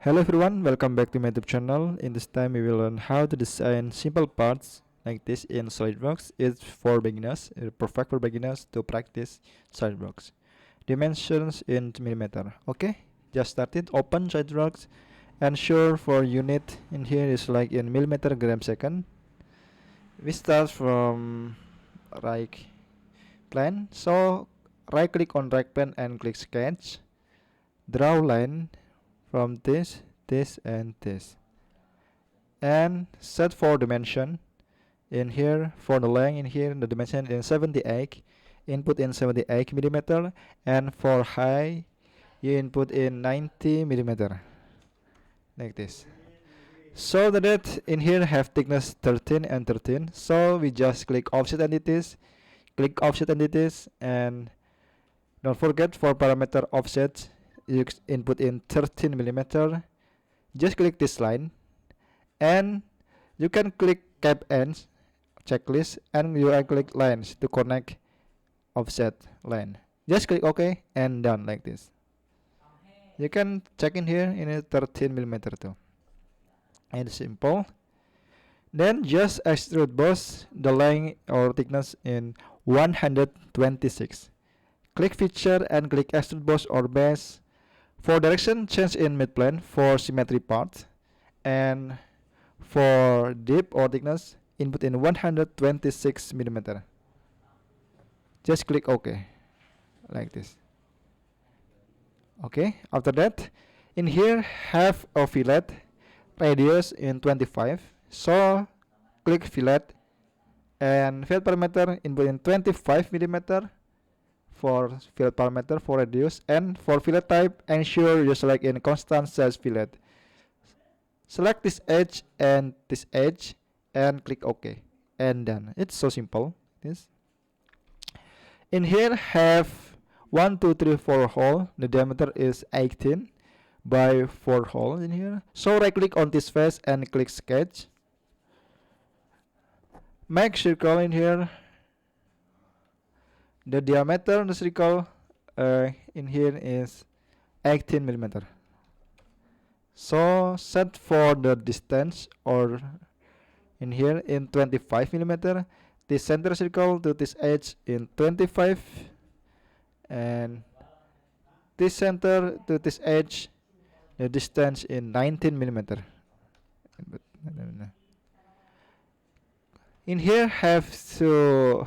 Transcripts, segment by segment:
Hello everyone, welcome back to my YouTube channel. In this time we will learn how to design simple parts like this in SolidWorks. It's for beginners, perfect for beginners to practice SolidWorks. Dimensions in millimeter. Okay, just started. Open SolidWorks and sure for unit in here is like in millimeter gram second. We start from right plane. So right click on right plane and click sketch. Draw line from this, and this, and set for dimension in here. For the length in here, the dimension in 78, input in 78 millimeter, and for height you input in 90 millimeter like this. So that in here have thickness 13 and 13, so we just click offset entities, and don't forget for parameter offset you input in 13 millimeter. Just click this line and you can click cap ends checklist and you can click lines to connect offset line. Just click OK and done like this. You can check in here in a 13 millimeter too, and simple. Then just extrude boss the length or thickness in 126. Click feature and click extrude boss or base. For direction, change in midplane for symmetry part, and for depth or thickness, input in 126 millimeter. Just click OK, like this. Okay, after that, in here have a fillet radius in 25. So click fillet and fillet parameter input in 25 millimeter. For fillet parameter for radius, and for fillet type ensure you select in constant size fillet. Select this edge and click OK and done. It's so simple. This in here have 1 2 3 4 hole. The diameter is 18 by 4 hole in here. So right click on this face and click sketch. Make circle in here. The diameter of the circle in here is 18 millimeter. So set for the distance or in here in 25 millimeter. The center circle to this edge in 25, and this center to this edge the distance in 19 millimeter. In here have to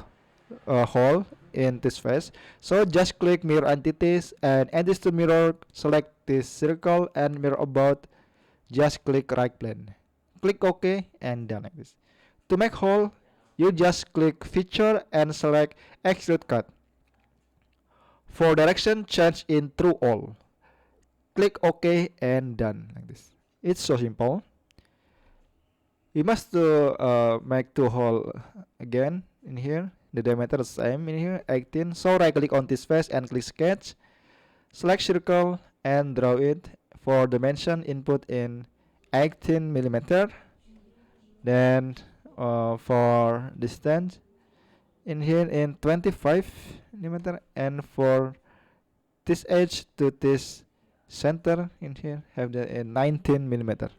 hole in this face, so just click mirror entities and add this to mirror. Select this circle and mirror about, just click right plane, click OK and done like this. To make hole you just click feature and select extrude cut. For direction, change in through all, click OK and done like this. It's so simple. We must make two hole again in here. The diameter is same in here 18. So right click on this face and click sketch. Select circle and draw it. For dimension input in 18 millimeter. Then for distance in here in 25 millimeter, and for this edge to this center in here have the in 19 millimeter.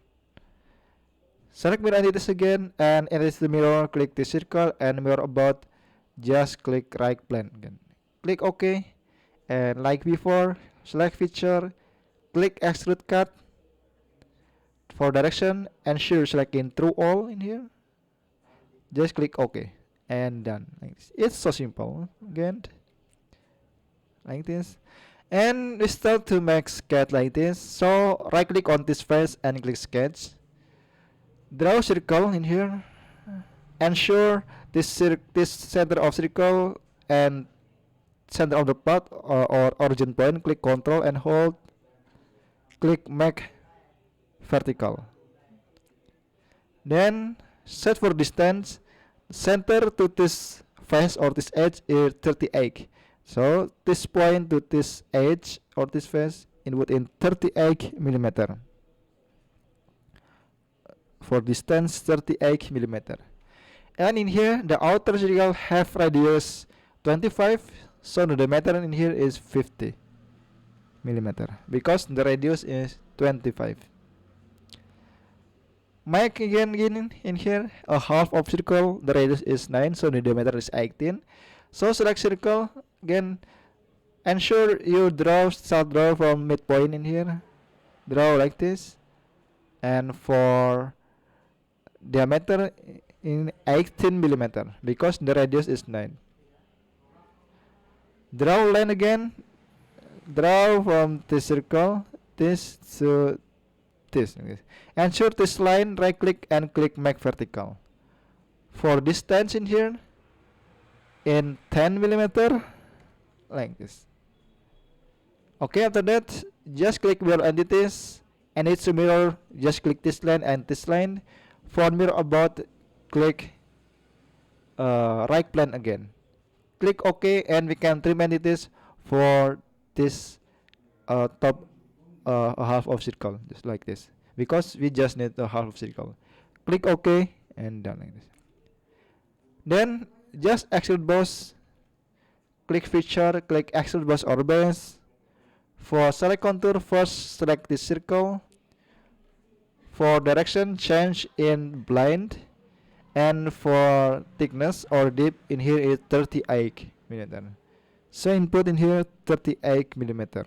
Select mirror entities again and erase the mirror. Click the circle and mirror about, just click right plane again, click OK, and like before select feature, click extrude cut. For direction ensure select in through all in here, just click OK and done like this. It's so simple again like this. And we start to make sketch like this. So right click on this face and click sketch. Draw circle in here. Ensure this center of circle and center of the part or origin point. Click Ctrl and hold. Click make vertical. Then set for distance. Center to this face or this edge is 38. So this point to this edge or this face input in 38 millimeter. For distance 38 millimeter. And in here the outer circle have radius 25, so the diameter in here is 50 millimeter because the radius is 25. Make again in here a half of circle. The radius is 9, so the diameter is 18. So select circle again. Ensure you start draw from midpoint in here. Draw like this, and for diameter in 18 millimeter because the radius is 9. Draw line again. Draw from this circle, this to this. Ensure this line, right click and click make vertical. For distance in here, in 10 millimeter, like this. Okay, after that, just click mirror entities, and it's a mirror, just click this line and this line. For mirror about, click right plane again. Click OK, and we can trim entities for this top half of circle, just like this, because we just need a half of circle. Click OK and done like this. Then just extrude boss, click feature, click extrude boss or base. For select contour, first select this circle. For direction, change in blind, and for thickness or depth in here is 38 millimeter. So input in here 38 millimeter.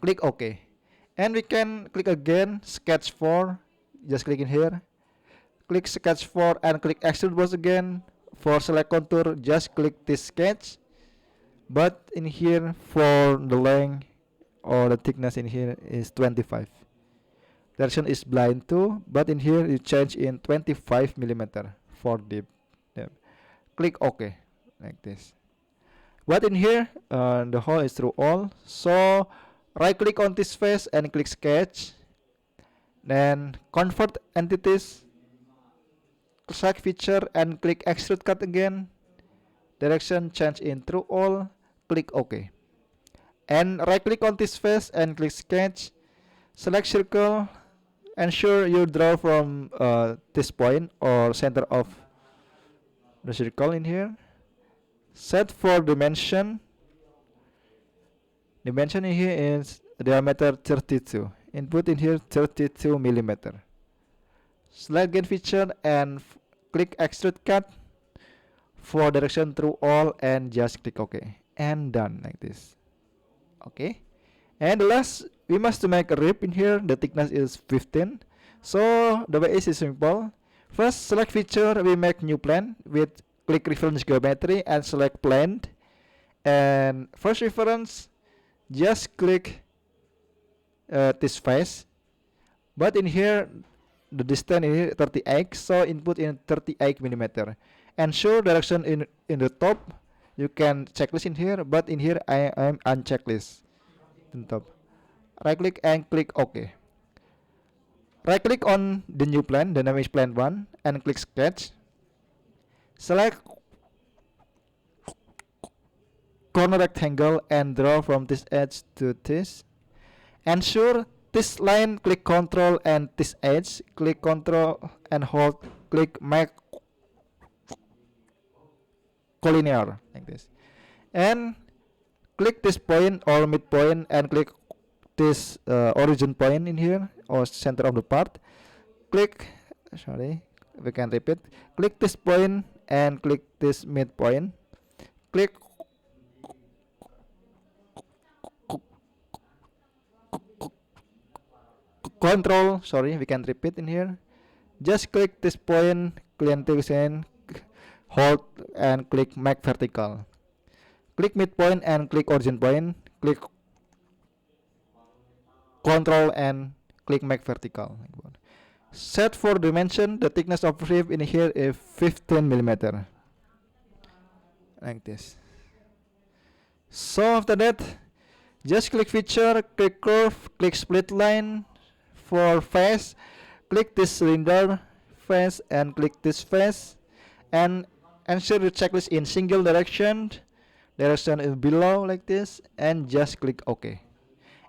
Click OK, and we can click again sketch 4. Just click in here, click sketch 4 and click extrude boss again. For select contour, just click this sketch, but in here for the length or the thickness in here is 25. Direction is blind too, but in here you change in 25 millimeter for depth. Click OK like this. But in here the hole is through all, so right click on this face and click sketch, then convert entities, select feature and click extrude cut again. Direction change in through all, click OK, and right click on this face and click sketch, select circle. Ensure you draw from this point or center of the circle in here. Set for dimension. Dimension in here is diameter 32. Input in here 32 millimeter. Select gain feature and click extrude cut. For direction through all and just click OK and done like this. Okay, and last we must make a rib in here. The thickness is 15. So the way is simple. First select feature, we make new plane with click reference geometry and select plane, and first reference just click this face, but in here the distance in here 38, so input in 38 millimeter. Ensure direction in the top. You can checklist in here, but in here I am unchecklist in top. Right click and click OK. Right click on the new plane, dynamic plane 1, and click sketch. Select corner rectangle and draw from this edge to this. Ensure this line, click control, and this edge, click control and hold, click make collinear like this, and click this point or midpoint and click this origin point in here or center of the part. Click, sorry, we can repeat. Click this point and click this midpoint. Click control, sorry, we can repeat in here. Just click this point, clientelism, hold and click make vertical. Click midpoint and click origin point. Click control and click make vertical. Set for dimension. The thickness of rib in here is 15 millimeter like this. So after that, just click feature, click curve, click split line. For face, click this cylinder face and click this face, and ensure the checklist in single direction. Direction is below like this, and just click OK.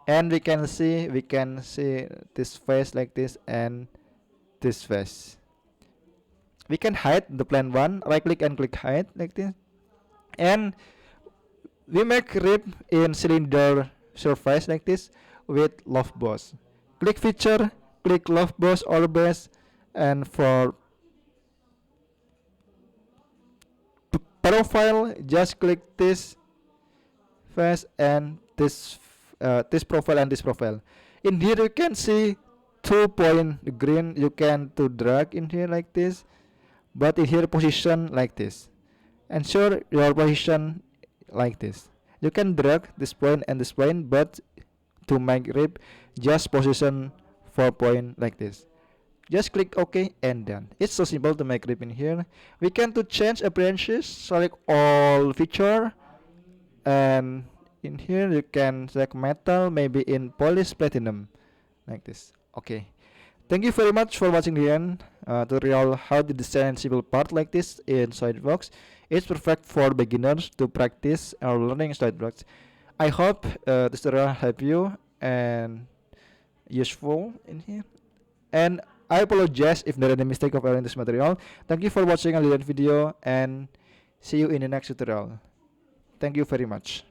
And we can see this face like this and this face. We can hide the plane 1. Right click and click hide like this, and we make rib in cylinder surface like this with loft boss. Click feature, click love boss or base, and for profile just click this face and this profile and this profile. In here you can see 2 point green, you can to drag in here like this, but in here position like this. Ensure your position like this. You can drag this point and this point, but to make grip just position 4 point like this. Just click OK and done. It's so simple to make grip in here. We can to change appearances, select all feature, and in here you can select metal, maybe in polish platinum like this. Okay, thank you very much for watching the end tutorial how to design simple part like this in SolidWorks. It's perfect for beginners to practice or learning SolidWorks. I hope this tutorial help you and useful in here, and I apologize if there are any mistake of error in this material. Thank you for watching a little video and see you in the next tutorial. Thank you very much.